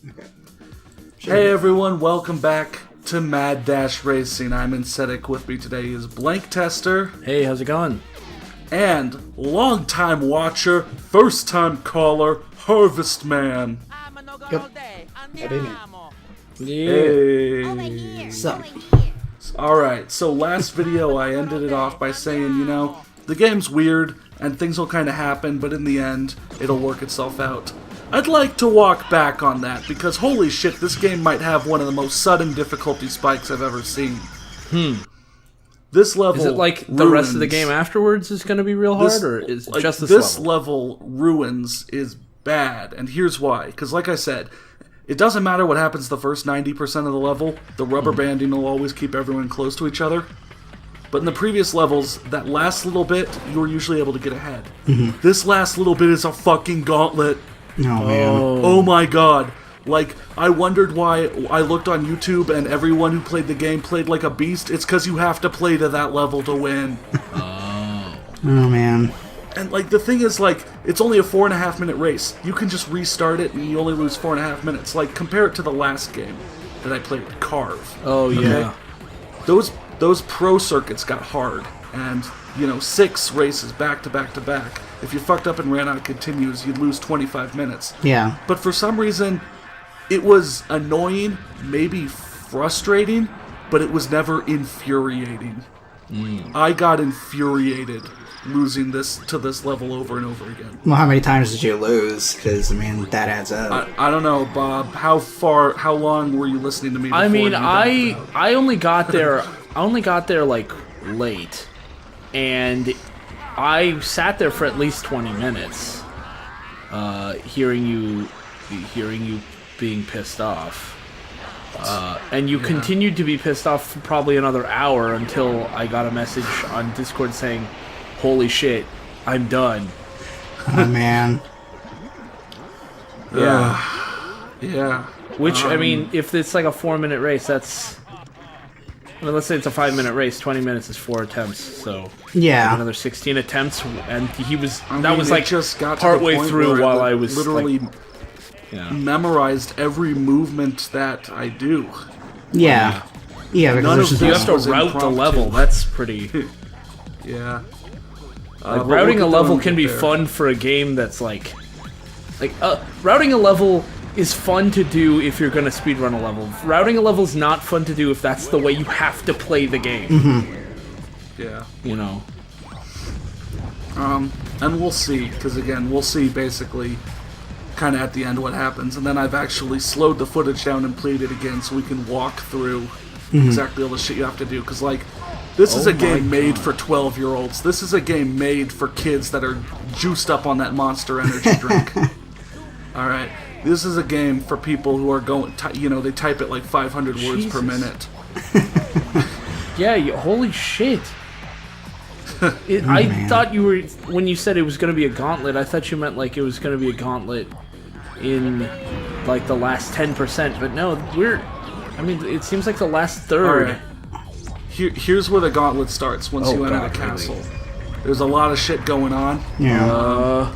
Okay. Hey everyone, welcome back to Mad Dash Racing. I'm Insetic. With me today is Blank Tester. Hey, how's it going? And long-time watcher, first-time caller, Harvest Man. Yep. That is Yeah. Hey. So, Alright, so last video I ended it off by saying, the game's weird and things will kind of happen, but in the end, it'll work itself out. I'd like to walk back on that, because holy shit, this game might have one of the most sudden difficulty spikes I've ever seen. This level Is it like the rest of the game afterwards is going to be real hard, or is it just this level ruins is bad, and here's why. Because like I said, it doesn't matter what happens the first 90% of the level, the rubber banding will always keep everyone close to each other. But in the previous levels, that last little bit, you were usually able to get ahead. This last little bit is a fucking gauntlet. oh man. Oh my god. Like, I wondered why I looked on YouTube and everyone who played the game played like a beast. It's because you have to play to that level to win. Oh man. And, like, the thing is, like, it's only a 4.5 minute race. You can just restart it and you only lose 4.5 minutes. Like, compare it to the last game that I played with Carve. Oh, yeah. Those pro circuits got hard. And, 6 races back to back to back. If you fucked up and ran out of continues, you'd lose 25 minutes. Yeah. But for some reason, it was annoying, maybe frustrating, but it was never infuriating. I got infuriated losing this level over and over again. Well, how many times did you lose? Because, I mean, that adds up. I don't know, Bob. How long were you listening to me before I mean, you I only got there, like, late. And I sat there for at least 20 minutes, hearing you being pissed off, and you continued to be pissed off for probably another hour until I got a message on Discord saying, "Holy shit, I'm done." Oh man. Yeah. Which I mean, if it's like a 4-minute race, that's. Let's say it's a 5-minute race. 20 minutes is 4 attempts, so Yeah. another 16 attempts, and he was. I that mean, was it like just got to partway the point through where while I was literally yeah. memorized every movement that I do. Yeah. Yeah, because None there's of just You this have to was route the impromptu. level. That's pretty. Yeah. Like, but routing we'll a get level there can when we be get there. fun for a game that's like routing a level is fun to do if you're gonna speedrun a level. Routing a level is not fun to do if that's the way you have to play the game. Yeah. You know. And we'll see, because again, we'll see basically kind of at the end what happens, and then I've actually slowed the footage down and played it again so we can walk through exactly all the shit you have to do, because like, this is Oh a game my made God. for 12-year-olds. This is a game made for kids that are juiced up on that Monster Energy drink. Alright? This is a game for people who are going, they type it like 500 words per Jesus. minute. Yeah, holy shit. I thought you were, when you said it was going to be a gauntlet, I thought you meant like it was going to be a gauntlet in like the last 10%, but no, it seems like the last third. Alright. Here's where the gauntlet starts once you enter the castle. There's a lot of shit going on. Yeah.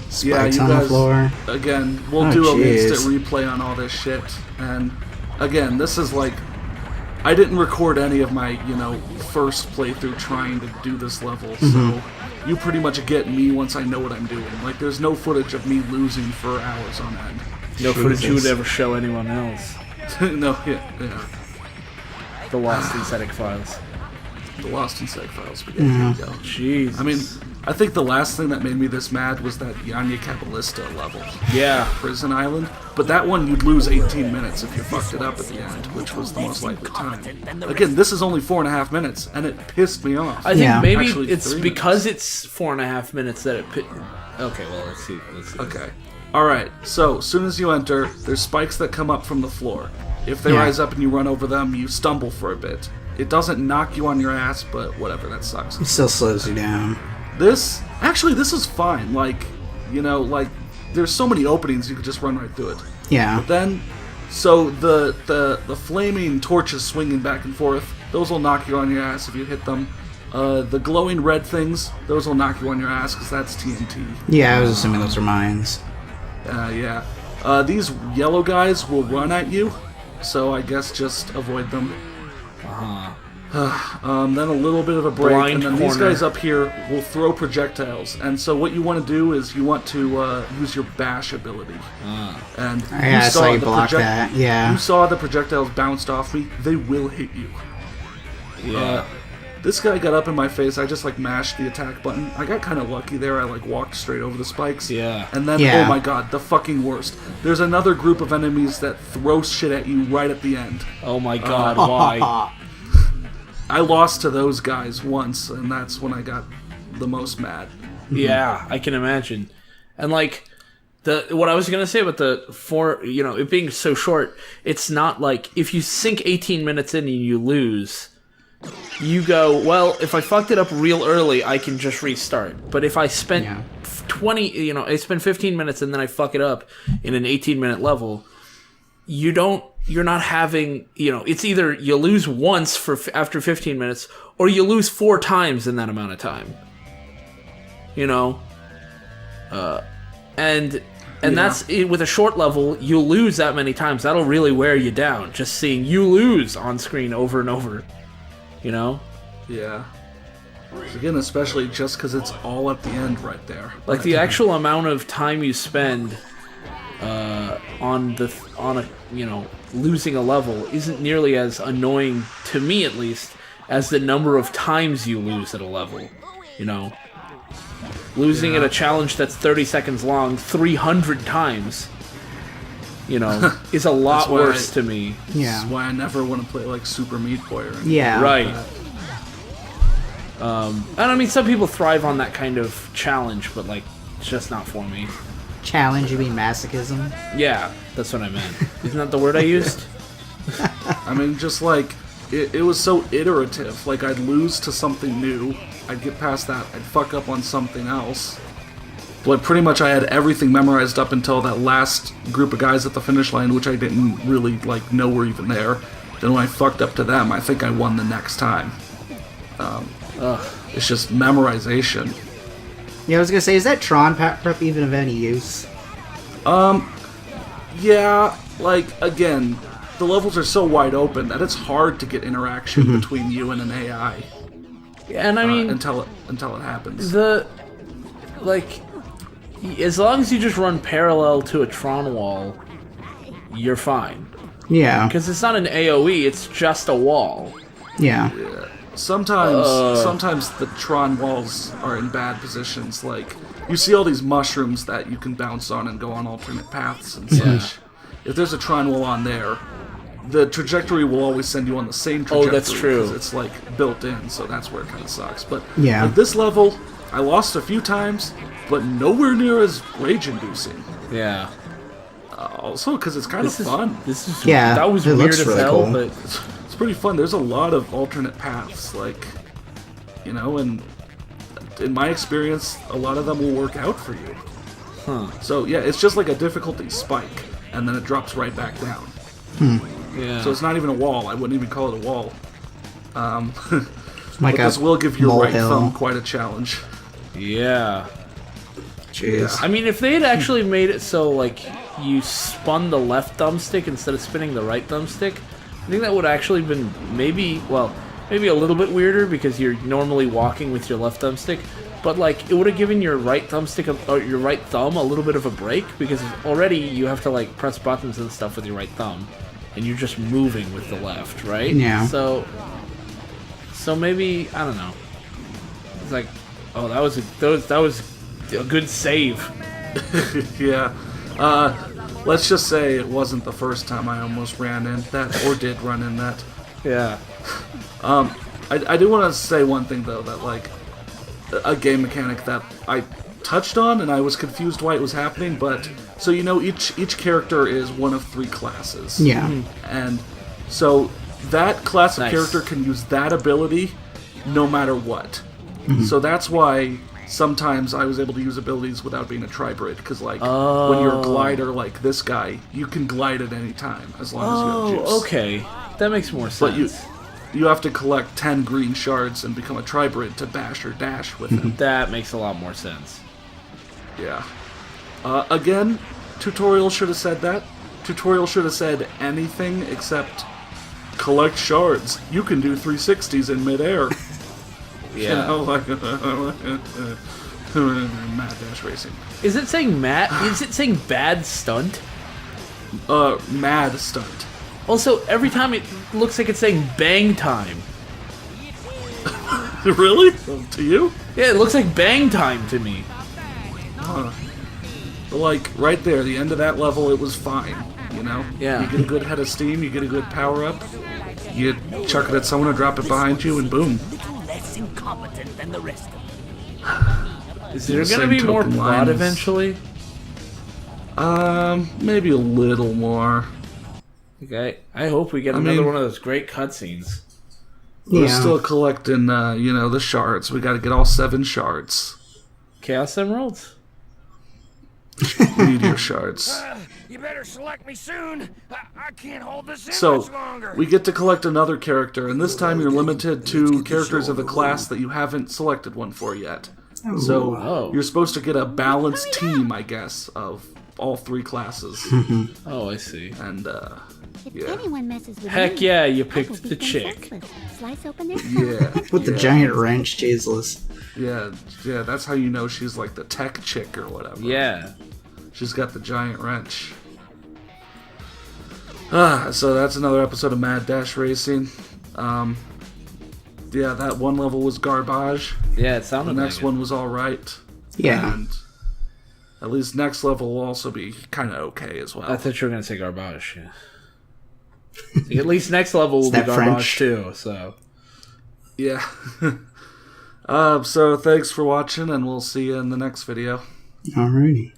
Spikes you on guys, the floor. Again, we'll Oh, do an jeez. instant replay on all this shit. And again, this is like, I didn't record any of my, first playthrough trying to do this level, so you pretty much get me once I know what I'm doing. Like, there's no footage of me losing for hours on end. No footage you would Jesus. ever show anyone else. No, yeah. The Lost Aesthetic Files. The Lost in Seg Files. But yeah, here we go. Jeez. I mean, I think the last thing that made me this mad was that Yanya Kabalista level. yeah. Prison Island, but that one you'd lose 18 minutes if you fucked it up at the end, which was the most likely time. Again, this is only 4.5 minutes, and it pissed me off. I think Yeah. maybe Actually, it's 3 because it's 4.5 minutes that it. Okay, well let's see. Okay. Alright, so, as soon as you enter, there's spikes that come up from the floor. If they Yeah. rise up and you run over them, you stumble for a bit. It doesn't knock you on your ass, but whatever, that sucks. It still slows you down. This is fine. Like, there's so many openings you could just run right through it. Yeah. But then, so the flaming torches swinging back and forth, those will knock you on your ass if you hit them. The glowing red things, those will knock you on your ass because that's TNT. Yeah, I was assuming those were mines. Yeah. These yellow guys will run at you, so I guess just avoid them. Then a little bit of a break, Blind and then these corner. guys up here will throw projectiles. And so what you want to do is you want to use your bash ability. And Yeah, I saw you block that. Yeah. You saw the projectiles bounced off me. They will hit you. Yeah. This guy got up in my face. I just mashed the attack button. I got kind of lucky there. I walked straight over the spikes. Yeah. And then Yeah. oh my god, the fucking worst. There's another group of enemies that throw shit at you right at the end. Oh my god, why? I lost to those guys once, and that's when I got the most mad. Yeah, I can imagine. And what I was gonna say about it being so short, it's not like if you sink 18 minutes in and you lose, you go, well, if I fucked it up real early, I can just restart. But if I spent I spend 15 minutes and then I fuck it up in an 18-minute level, you're not having, it's either you lose once after 15 minutes or you lose 4 times in that amount of time. And that's with a short level, you lose that many times. That'll really wear you down, just seeing you lose on screen over and over. Yeah. Again, especially just because it's all at the end right there. Like the actual amount of time you spend losing a level isn't nearly as annoying, to me at least, as the number of times you lose at a level. Losing at a challenge that's 30 seconds long 300 times, is a lot worse to me. Yeah. That's why I never want to play Super Meat Boy or anything. Yeah. Right. And I mean, some people thrive on that kind of challenge, but it's just not for me. Challenge, you mean masochism? Yeah, that's what I meant. Isn't that the word I used? I mean, just it was so iterative. I'd lose to something new, I'd get past that, I'd fuck up on something else. Pretty much I had everything memorized up until that last group of guys at the finish line, which I didn't really know were even there. Then when I fucked up to them, I think I won the next time. It's just memorization. Yeah, I was gonna say, is that Tron prep even of any use? Yeah, again, the levels are so wide open that it's hard to get interaction between you and an AI. And I mean, until it happens. As long as you just run parallel to a Tron wall, you're fine. Yeah. Because it's not an AoE, it's just a wall. Yeah. Sometimes the Tron walls are in bad positions. You see all these mushrooms that you can bounce on and go on alternate paths and such. If there's a Tron wall on there, the trajectory will always send you on the same trajectory. Oh, that's true. 'Cause it's built in, so that's where it kind of sucks. But Yeah. this level, I lost a few times, but nowhere near as rage-inducing. Yeah. Also, because it's kind of fun. Yeah, That was it weird looks as really hell, cool. but It's pretty fun. There's a lot of alternate paths, and in my experience, a lot of them will work out for you. Huh. So yeah, it's just like a difficulty spike, and then it drops right back down. Yeah. So it's not even a wall. I wouldn't even call it a wall. Like But this will give your right molehill. thumb quite a challenge. Yeah. Jeez. I mean, if they had actually made it so, you spun the left thumbstick instead of spinning the right thumbstick, I think that would actually been maybe a little bit weirder because you're normally walking with your left thumbstick, but it would have given your right thumbstick or your right thumb a little bit of a break because already you have to press buttons and stuff with your right thumb, and you're just moving with the left, right? Yeah. So maybe I don't know. It's that was a good save. Yeah. Let's just say it wasn't the first time I almost ran in that, or did run in that. Yeah. I do want to say one thing though, that a game mechanic that I touched on and I was confused why it was happening, but so each character is one of 3 classes. Yeah. And so that class of Nice. character can use that ability no matter what. So that's why sometimes I was able to use abilities without being a tribrid, because when you're a glider like this guy, you can glide at any time as long as you have juice. Okay. That makes more sense. But you have to collect 10 green shards and become a tribrid to bash or dash with him. That makes a lot more sense. Yeah. Again, Tutorial should have said that. Tutorial should have said anything except collect shards. You can do 360s in midair. Yeah. You know, like Mad Dash Racing. Is it saying Is it saying bad stunt? Mad stunt. Also, every time it looks like it's saying bang time. Really? To you? Yeah, it looks like bang time to me. But like, right there, the end of that level, it was fine, you know? Yeah. You get a good head of steam, you get a good power-up, you chuck it at someone or drop it behind you, and boom. Less incompetent than the rest of them. Is there The going to same be more token plot lines. eventually? Maybe a little more. Okay, I hope we get another one of those great cutscenes. We're Yeah. still collecting, the shards. We gotta get all 7 shards. Chaos Emeralds? Meteor shards. You better select me soon. I can't hold this in So, much longer. we get to collect another character, and this time you're limited to characters of a class that you haven't selected one for yet. So, Oh. you're supposed to get a balanced team, I guess, of all 3 classes. Oh, I see. And, If yeah. anyone messes with Heck me, yeah, you I will picked the beat them chick. senseless. Slice open their Yeah. With the giant wrench, Jesus. Yeah, that's how you know she's like the tech chick or whatever. Yeah. She's got the giant wrench. So that's another episode of Mad Dash Racing. Yeah, that one level was garbage. Yeah, it The sounded next like it. one was alright. Yeah. And at least next level will also be kind of okay as well. I thought you were going to say garbage. Yeah. At least next level will be that garbage French? too, so. Yeah. So thanks for watching, and we'll see you in the next video. Alrighty.